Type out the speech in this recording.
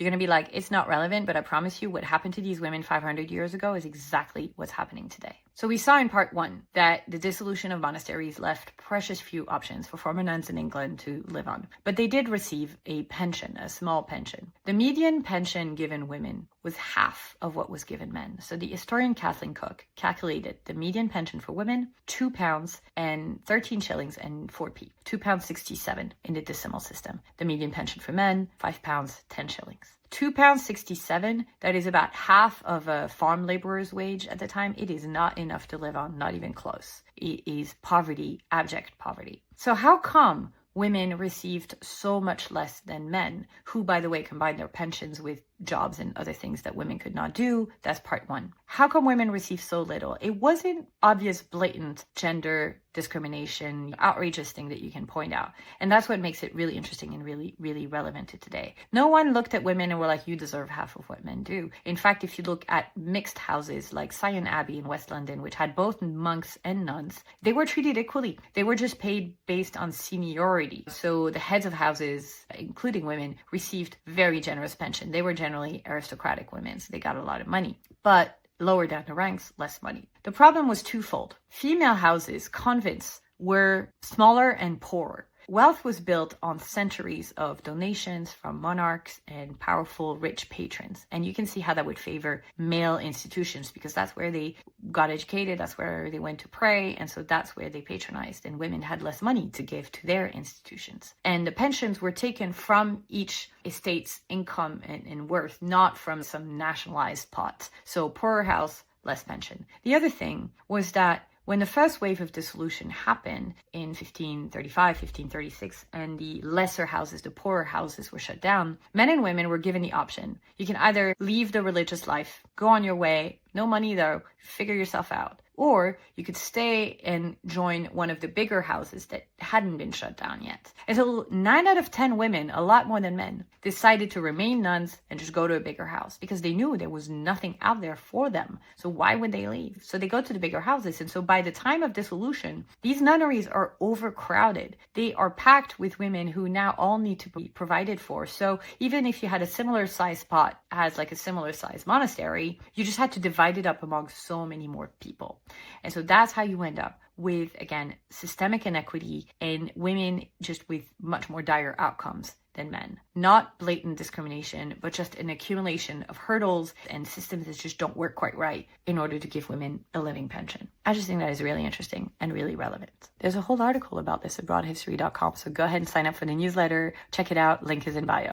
You're going to be like, it's not relevant, but I promise you what happened to these women 500 years ago is exactly what's happening today. So we saw in part 1 that the dissolution of monasteries left precious few options for former nuns in England to live on. But they did receive a pension, a small pension. The median pension given women was half of what was given men. So the historian Kathleen Cook calculated the median pension for women, £2 and 13 shillings and 4p, £2.67 in the decimal system. The median pension for men, £5, 10 shillings. £2.67, that is about half of a farm laborer's wage at the time. It is not enough to live on, not even close. It is poverty, abject poverty. So how come women received so much less than men, who, by the way, combined their pensions with jobs and other things that women could not do? That's part 1. How come women received so little? It wasn't obvious, blatant gender discrimination, outrageous thing that you can point out. And that's what makes it really interesting and really, really relevant to today. No one looked at women and were like, you deserve half of what men do. In fact, if you look at mixed houses like Sion Abbey in West London, which had both monks and nuns, they were treated equally. They were just paid based on seniority. So the heads of houses, including women, received very generous pension. They were generally aristocratic women, so they got a lot of money. But lower down the ranks, less money. The problem was twofold. Female houses, convents, were smaller and poorer. Wealth was built on centuries of donations from monarchs and powerful, rich patrons. And you can see how that would favor male institutions, because that's where they got educated, that's where they went to pray, and so that's where they patronized, and women had less money to give to their institutions. And the pensions were taken from each estate's income and worth, not from some nationalized pot. So poorer house, less pension. The other thing was that when the first wave of dissolution happened in 1535, 1536, and the lesser houses, the poorer houses were shut down, men and women were given the option. You can either leave the religious life, go on your way, no money though, figure yourself out. Or you could stay and join one of the bigger houses that hadn't been shut down yet. And so 9 out of 10 women, a lot more than men, decided to remain nuns and just go to a bigger house because they knew there was nothing out there for them. So why would they leave? So they go to the bigger houses. And so by the time of dissolution, these nunneries are overcrowded. They are packed with women who now all need to be provided for. So even if you had a similar size pot as like a similar size monastery, you just had to divide it up among so many more people. And so that's how you end up with, again, systemic inequity and women just with much more dire outcomes than men. Not blatant discrimination, but just an accumulation of hurdles and systems that just don't work quite right in order to give women a living pension. I just think that is really interesting and really relevant. There's a whole article about this at broadhistory.com, so go ahead and sign up for the newsletter. Check it out. Link is in bio.